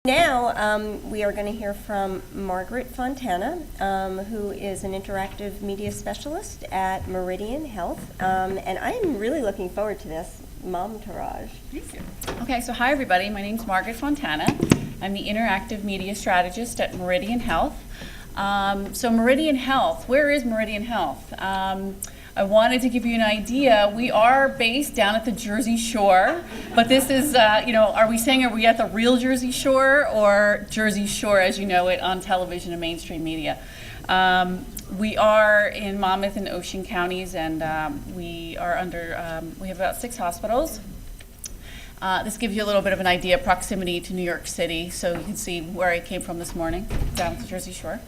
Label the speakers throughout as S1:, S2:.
S1: Now we are going to hear from Margaret Fontana, who is an interactive media specialist at Meridian Health, and I am really looking forward to this. Momtourage.
S2: Thank you. Okay, so hi everybody, my name's Margaret Fontana. I'm the interactive media strategist at Meridian Health. So Meridian Health, where is Meridian Health? I wanted to give you an idea. We are based down at the Jersey Shore, but this is, are we at the real Jersey Shore or Jersey Shore as you know it on television and mainstream media? We are in Monmouth and Ocean counties, and we have about 6 hospitals. This gives you a little bit of an idea of proximity to New York City, so you can see where I came from this morning, down at the Jersey Shore.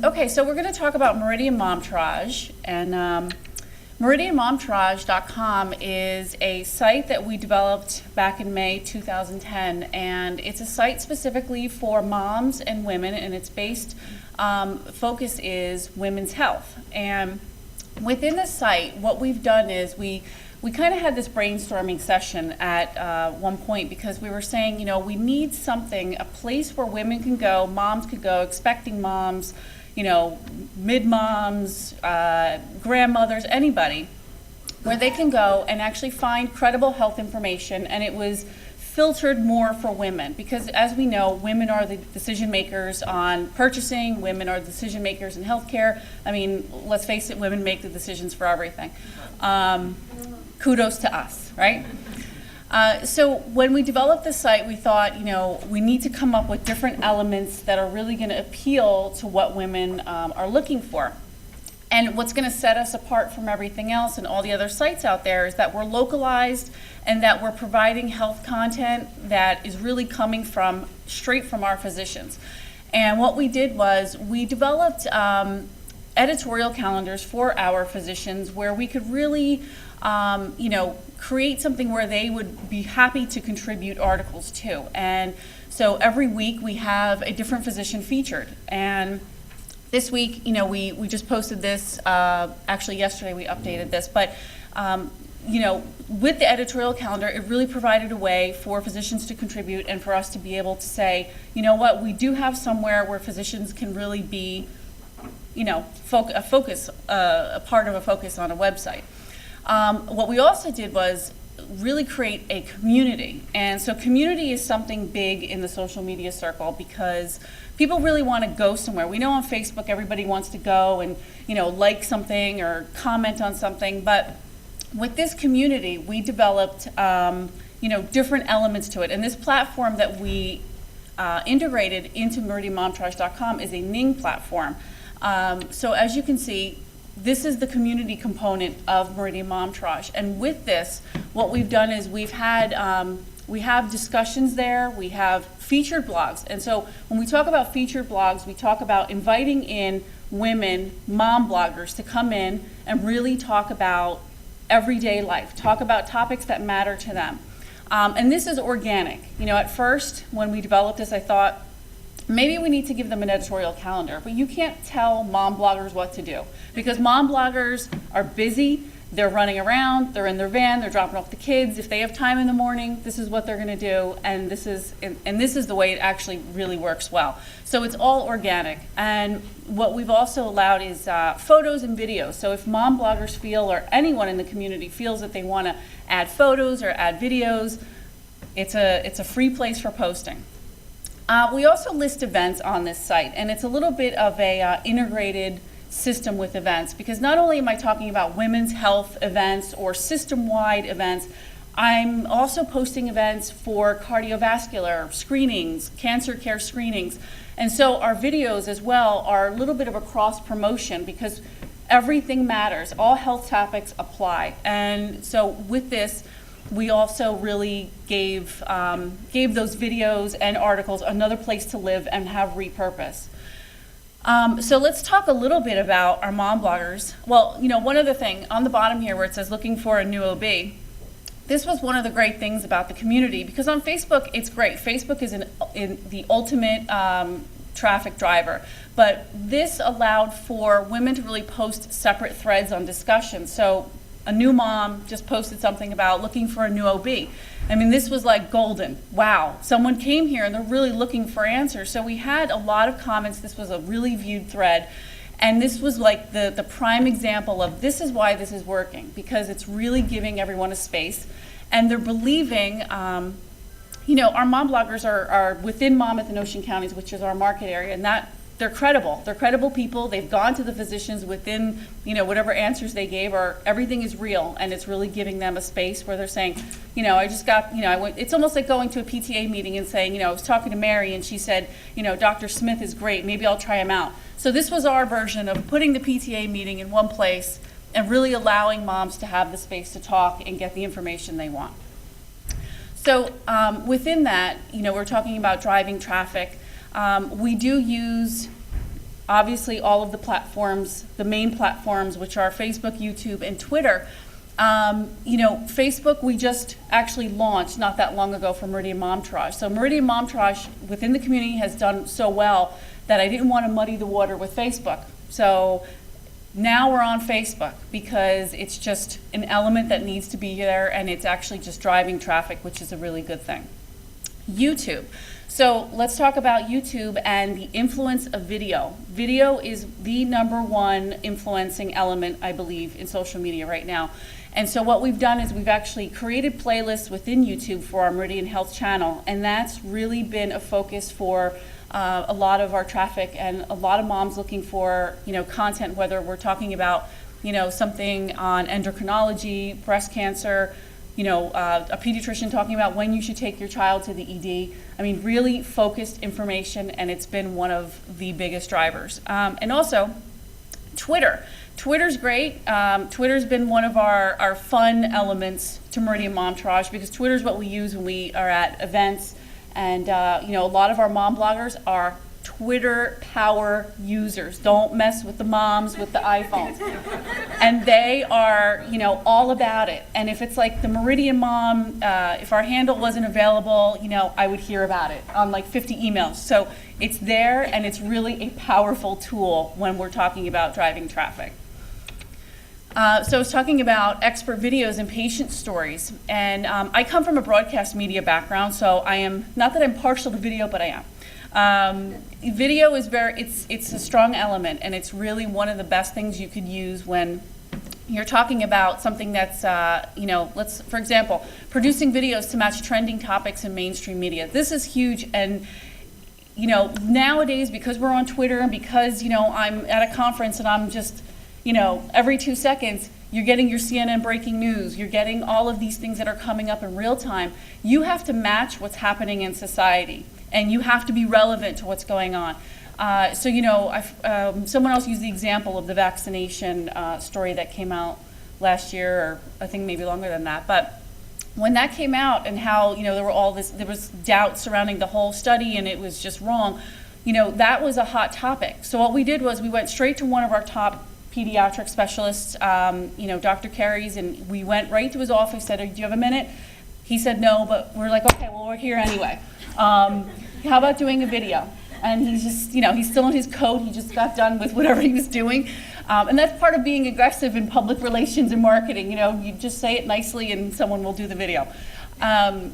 S2: Okay, so we're going to talk about Meridian Momtourage, and MeridianMomtourage.com is a site that we developed back in May 2010, and it's a site specifically for moms and women, and its focus is women's health. And within the site, what we've done is we kind of had this brainstorming session at one point because we were saying, we need something, a place where women can go, moms could go, expecting moms, mid-moms, grandmothers, anybody, where they can go and actually find credible health information, and it was filtered more for women because, as we know, women are the decision makers on purchasing, women are the decision makers in healthcare. I mean, let's face it, women make the decisions for everything. Kudos to us, right? So when we developed the site, we thought, we need to come up with different elements that are really going to appeal to what women are looking for. And what's going to set us apart from everything else and all the other sites out there is that we're localized and that we're providing health content that is really coming straight from our physicians. And what we did was we developed editorial calendars for our physicians where we could really create something where they would be happy to contribute articles to. And so every week we have a different physician featured. And this week, we just posted this, actually yesterday we updated this, but with the editorial calendar, it really provided a way for physicians to contribute and for us to be able to say, what, we do have somewhere where physicians can really be, a part of a focus on a website. What we also did was really create a community. And so community is something big in the social media circle because people really want to go somewhere. We know on Facebook everybody wants to go and like something or comment on something, but with this community we developed different elements to it. And this platform that we integrated into MeridianMomtourage.com is a Ning platform. So as you can see, this is the community component of Meridian Momtourage, and with this, what we've done is we have discussions there, we have featured blogs, and so when we talk about featured blogs, we talk about inviting in women, mom bloggers to come in and really talk about everyday life, talk about topics that matter to them. And this is organic. At first, when we developed this, I thought, maybe we need to give them an editorial calendar, but you can't tell mom bloggers what to do because mom bloggers are busy, they're running around, they're in their van, they're dropping off the kids. If they have time in the morning, this is what they're going to do, and this is the way it actually really works well. So it's all organic, and what we've also allowed is photos and videos. So if mom bloggers feel, or anyone in the community feels that they want to add photos or add videos, it's a free place for posting. We also list events on this site, and it's a little bit of a integrated system with events because not only am I talking about women's health events or system-wide events, I'm also posting events for cardiovascular screenings, cancer care screenings, and so our videos as well are a little bit of a cross-promotion because everything matters. All health topics apply, and so with this, we also really gave those videos and articles another place to live and have repurpose. So let's talk a little bit about our mom bloggers. Well, one other thing, on the bottom here where it says looking for a new OB, this was one of the great things about the community because on Facebook, it's great. Facebook is the ultimate traffic driver, but this allowed for women to really post separate threads on discussion. So a new mom just posted something about looking for a new OB. I mean, this was like golden. Wow, someone came here and they're really looking for answers. So we had a lot of comments. This was a really viewed thread. And this was like the prime example of this is why this is working, because it's really giving everyone a space. And they're believing, you know, our mom bloggers are within Monmouth and Ocean counties, which is our market area, and that they're credible. They're credible people. They've gone to the physicians within, you know, whatever answers they gave, or everything is real, and it's really giving them a space where they're saying, you know, I just got, you know, it's almost like going to a PTA meeting and saying, you know, I was talking to Mary and she said, you know, Dr. Smith is great, maybe I'll try him out. So this was our version of putting the PTA meeting in one place and really allowing moms to have the space to talk and get the information they want. So within that, you know, we're talking about driving traffic. We do use, obviously, all of the platforms, the main platforms, which are Facebook, YouTube, and Twitter. You know, Facebook, we just actually launched not that long ago for Meridian Momtourage. So Meridian Momtourage within the community has done so well that I didn't want to muddy the water with Facebook. So now we're on Facebook because it's just an element that needs to be there, and it's actually just driving traffic, which is a really good thing. YouTube. So let's talk about YouTube and the influence of video. Video is the #1 influencing element, I believe, in social media right now. And so what we've done is we've actually created playlists within YouTube for our Meridian Health channel, and that's really been a focus for a lot of our traffic and a lot of moms looking for, you know, content, whether we're talking about, you know, something on endocrinology, breast cancer, you know, a pediatrician talking about when you should take your child to the ED. I mean, really focused information, and it's been one of the biggest drivers. And also, Twitter. Twitter's great. Twitter's been one of our fun elements to Meridian Momtourage, because Twitter's what we use when we are at events. And, you know, a lot of our mom bloggers are Twitter power users. Don't mess with the moms with the iPhones. And they are, you know, all about it. And if it's like the Meridian mom, if our handle wasn't available, you know, I would hear about it on like 50 emails. So it's there, and it's really a powerful tool when we're talking about driving traffic. So I was talking about expert videos and patient stories, and I come from a broadcast media background, so I am, not that I'm partial to video, but I am. Video is it's a strong element, and it's really one of the best things you could use when you're talking about something that's, you know, for example, producing videos to match trending topics in mainstream media. This is huge, and you know, nowadays, because we're on Twitter and because, you know, I'm at a conference and I'm just, you know, every 2 seconds, you're getting your CNN breaking news, you're getting all of these things that are coming up in real time. You have to match what's happening in society, and you have to be relevant to what's going on. So, you know, someone else used the example of the vaccination story that came out last year, or I think maybe longer than that. But when that came out, and how, you know, there was doubt surrounding the whole study, and it was just wrong, you know, that was a hot topic. So what we did was we went straight to one of our top pediatric specialists, you know, Dr. Carey's, and we went right to his office, said, do you have a minute? He said no, but we're like, okay, well, we're here anyway. How about doing a video? And he's just, you know, he's still in his coat, he just got done with whatever he was doing. And that's part of being aggressive in public relations and marketing, you know, you just say it nicely and someone will do the video.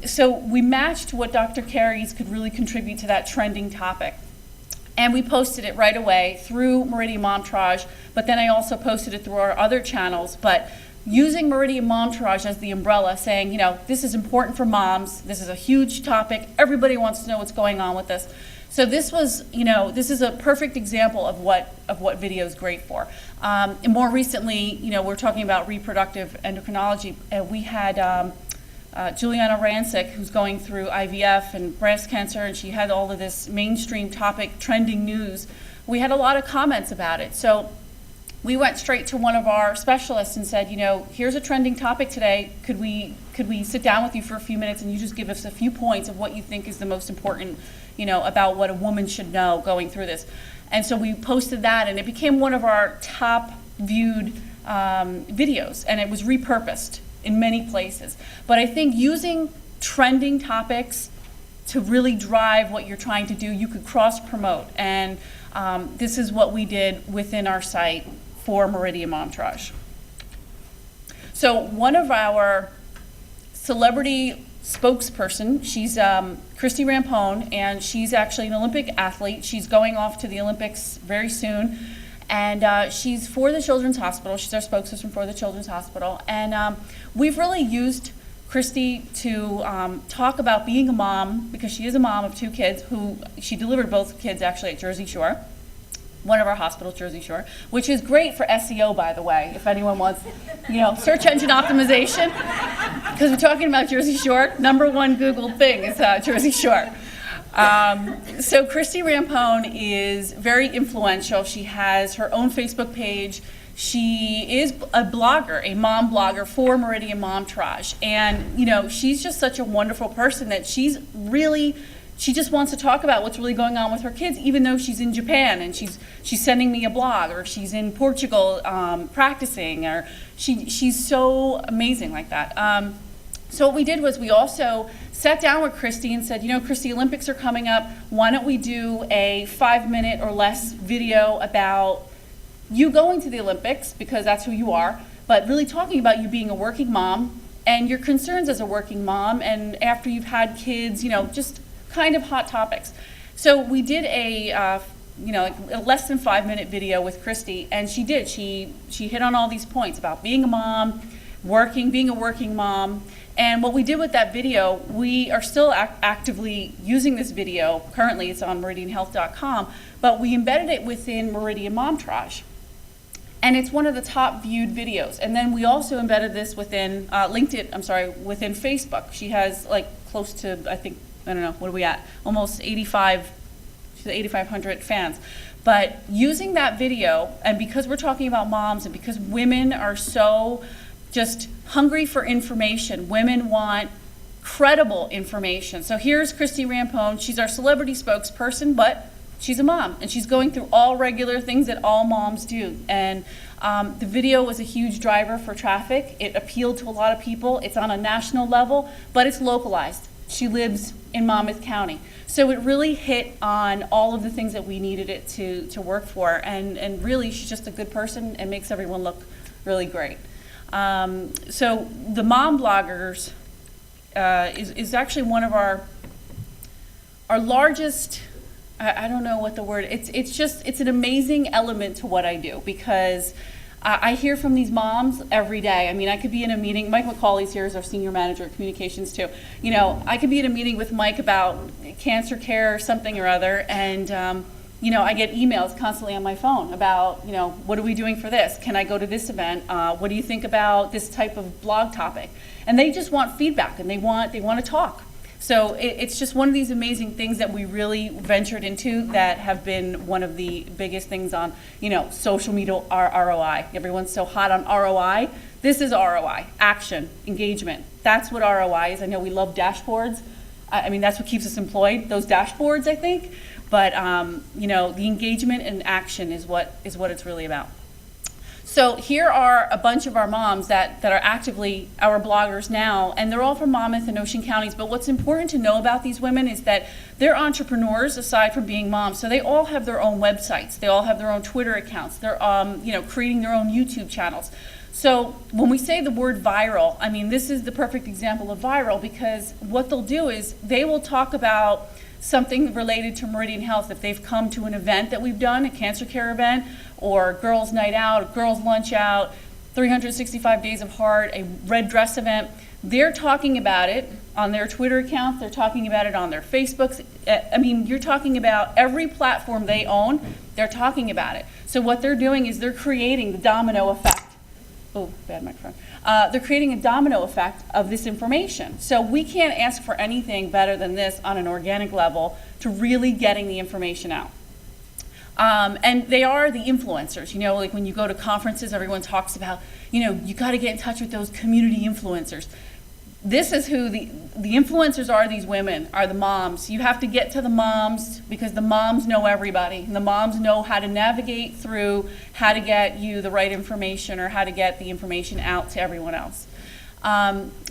S2: So we matched what Dr. Carey's could really contribute to that trending topic. And we posted it right away through Meridian Momtourage, but then I also posted it through our other channels. But using Meridian Momtourage as the umbrella, saying, you know, this is important for moms, this is a huge topic, everybody wants to know what's going on with this. So this was, you know, this is a perfect example of what video is great for. And more recently, you know, we're talking about reproductive endocrinology. We had Juliana Rancic, who's going through IVF and breast cancer, and she had all of this mainstream topic, trending news. We had a lot of comments about it. So we went straight to one of our specialists and said, you know, here's a trending topic today. Could we sit down with you for a few minutes and you just give us a few points of what you think is the most important, you know, about what a woman should know going through this. And so we posted that, and it became one of our top viewed videos, and it was repurposed in many places. But I think using trending topics to really drive what you're trying to do, you could cross-promote. And this is what we did within our site for Meridian Momtourage. So one of our celebrity spokesperson, she's Christy Rampone, and she's actually an Olympic athlete. She's going off to the Olympics very soon, and she's for the Children's Hospital. She's our spokesperson for the Children's Hospital, and we've really used Christy to talk about being a mom, because she is a mom of 2 kids who she delivered both kids actually at Jersey Shore, one of our hospitals, Jersey Shore, which is great for SEO, by the way, if anyone wants, search engine optimization, because we're talking about Jersey Shore. #1 Googled thing is Jersey Shore. So Christy Rampone is very influential. She has her own Facebook page. She is a blogger, a mom blogger for Meridian Momtourage. And, she's just such a wonderful person that she just wants to talk about what's really going on with her kids, even though she's in Japan and she's sending me a blog, or she's in Portugal practicing, or she's so amazing like that. So what we did was we also sat down with Christy and said, Christy, Olympics are coming up. Why don't we do a 5-minute or less video about you going to the Olympics, because that's who you are, but really talking about you being a working mom and your concerns as a working mom, and after you've had kids, just kind of hot topics. So we did a less than 5-minute video with Christy, and she hit on all these points about being a mom, being a working mom. And what we did with that video, we are still actively using this video. Currently it's on meridianhealth.com, but we embedded it within Meridian Momtourage. And it's one of the top viewed videos. And then we also embedded this within within Facebook. She has close to, what are we at? Almost 8,500 fans. But using that video, and because we're talking about moms, and because women are so just hungry for information, women want credible information. So here's Christy Rampone. She's our celebrity spokesperson, but she's a mom, and she's going through all regular things that all moms do. And the video was a huge driver for traffic. It appealed to a lot of people. It's on a national level, but it's localized. She lives in Monmouth County. So it really hit on all of the things that we needed it to work for. And really, she's just a good person and makes everyone look really great. So the Mom Bloggers is actually one of our largest, I don't know what the word, it's an amazing element to what I do, because I hear from these moms every day. I mean, I could be in a meeting, Mike McCauley's here as our senior manager of communications too. I could be in a meeting with Mike about cancer care or something or other, and I get emails constantly on my phone about, what are we doing for this? Can I go to this event? What do you think about this type of blog topic? And they just want feedback, and they want to talk. So it's just one of these amazing things that we really ventured into that have been one of the biggest things on, social media ROI. Everyone's so hot on ROI. This is ROI, action, engagement. That's what ROI is. I know we love dashboards. I mean, that's what keeps us employed, those dashboards, I think. But, the engagement and action is what it's really about. So here are a bunch of our moms that are actively our bloggers now, and they're all from Monmouth and Ocean counties. But what's important to know about these women is that they're entrepreneurs aside from being moms. So they all have their own websites. They all have their own Twitter accounts. They're, creating their own YouTube channels. So when we say the word viral, I mean, this is the perfect example of viral, because what they'll do is they will talk about something related to Meridian Health. If they've come to an event that we've done, a cancer care event, or girls' night out, girls' lunch out, 365 Days of Heart, a red dress event, they're talking about it on their Twitter accounts, they're talking about it on their Facebooks. I mean, you're talking about every platform they own, they're talking about it. So what they're doing is they're creating the domino effect. Oh, bad microphone. They're creating a domino effect of this information. So we can't ask for anything better than this on an organic level to really getting the information out. And they are the influencers. Like when you go to conferences, everyone talks about, you got to get in touch with those community influencers. This is who the influencers are. These women are the moms. You have to get to the moms, because the moms know everybody. And the moms know how to navigate through how to get you the right information, or how to get the information out to everyone else.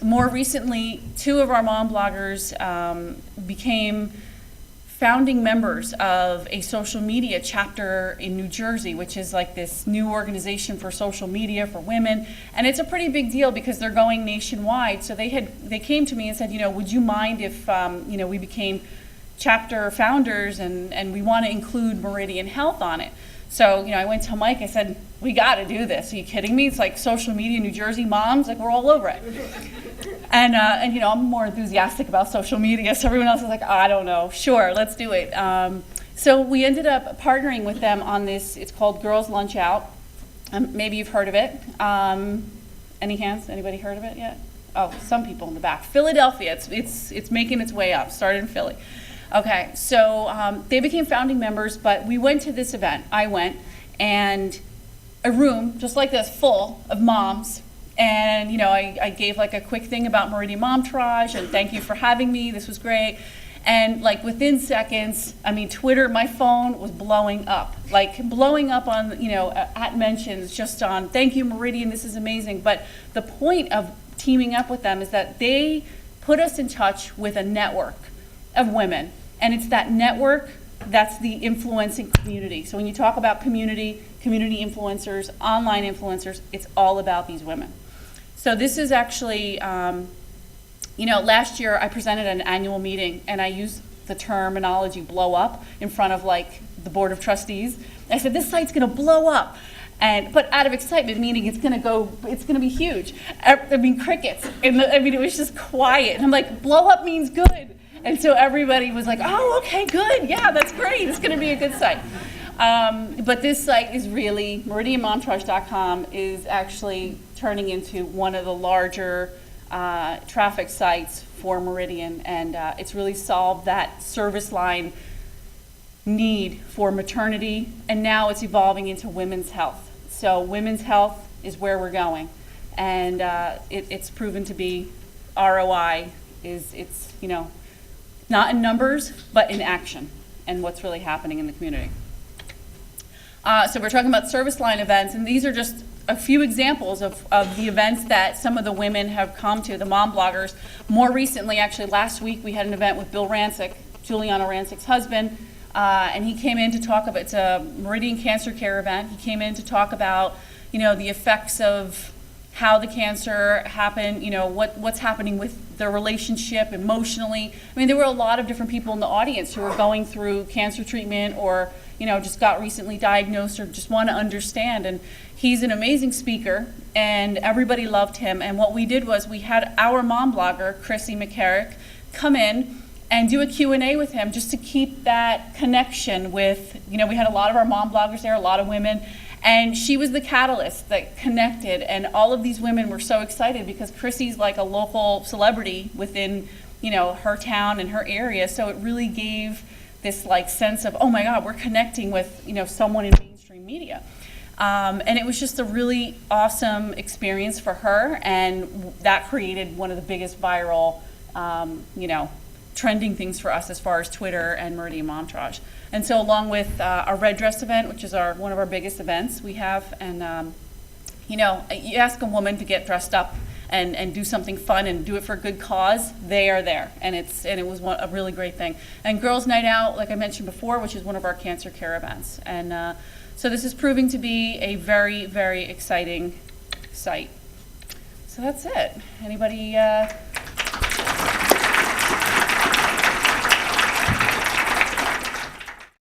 S2: More recently, 2 of our mom bloggers became founding members of a social media chapter in New Jersey, which is like this new organization for social media for women. And it's a pretty big deal because they're going nationwide. So they came to me and said, would you mind if, we became chapter founders and we want to include Meridian Health on it. So, I went to Mike, I said, we got to do this. Are you kidding me? It's like social media, New Jersey moms, like we're all over it. And I'm more enthusiastic about social media, so everyone else is like, I don't know, sure, let's do it. So we ended up partnering with them on this. It's called Girls Lunch Out. Maybe you've heard of it. Any hands? Anybody heard of it yet? Oh, some people in the back. Philadelphia, it's making its way up, started in Philly. Okay, so they became founding members, but we went to this event. I went, and a room just like this full of moms, and I gave like a quick thing about Meridian Momtourage and thank you for having me, this was great. And like within seconds, Twitter, my phone was blowing up on, at mentions just on thank you Meridian, this is amazing. But the point of teaming up with them is that they put us in touch with a network of women. And it's that network that's the influencing community. So when you talk about community influencers, online influencers, it's all about these women. So this is actually, last year I presented at an annual meeting and I used the terminology blow up in front of like the board of trustees. I said, this site's gonna blow up. But out of excitement, meaning it's gonna be huge. Crickets. It was just quiet. And I'm like, blow up means good. And so everybody was like, oh, okay, good. Yeah, that's great. It's going to be a good site. But this site is really, meridianmomtourage.com is actually turning into one of the larger traffic sites for Meridian. And it's really solved that service line need for maternity. And now it's evolving into women's health. So women's health is where we're going. And it's proven to be ROI it's not in numbers, but in action and what's really happening in the community. So we're talking about service line events, and these are just a few examples of the events that some of the women have come to, the mom bloggers. More recently, actually last week, we had an event with Bill Rancic, Juliana Rancic's husband, and he came in to talk about, it's a Meridian Cancer Care event. He came in to talk about, the effects of how the cancer happened, what's happening with their relationship emotionally. There were a lot of different people in the audience who were going through cancer treatment or, just got recently diagnosed or just want to understand. And he's an amazing speaker and everybody loved him. And what we did was we had our mom blogger, Chrissy McCarrick, come in and do a Q&A with him just to keep that connection with, we had a lot of our mom bloggers there, a lot of women. And she was the catalyst that connected, and all of these women were so excited because Chrissy's like a local celebrity within, her town and her area. So it really gave this like sense of, oh my God, we're connecting with, someone in mainstream media. And it was just a really awesome experience for her, and that created one of the biggest viral, trending things for us as far as Twitter and Meridian Momtourage. And so along with our Red Dress event, which is one of our biggest events we have, and you ask a woman to get dressed up and do something fun and do it for a good cause, they are there. And it was a really great thing. And Girls Night Out, like I mentioned before, which is one of our cancer care events. And so this is proving to be a very, very exciting site. So that's it. Anybody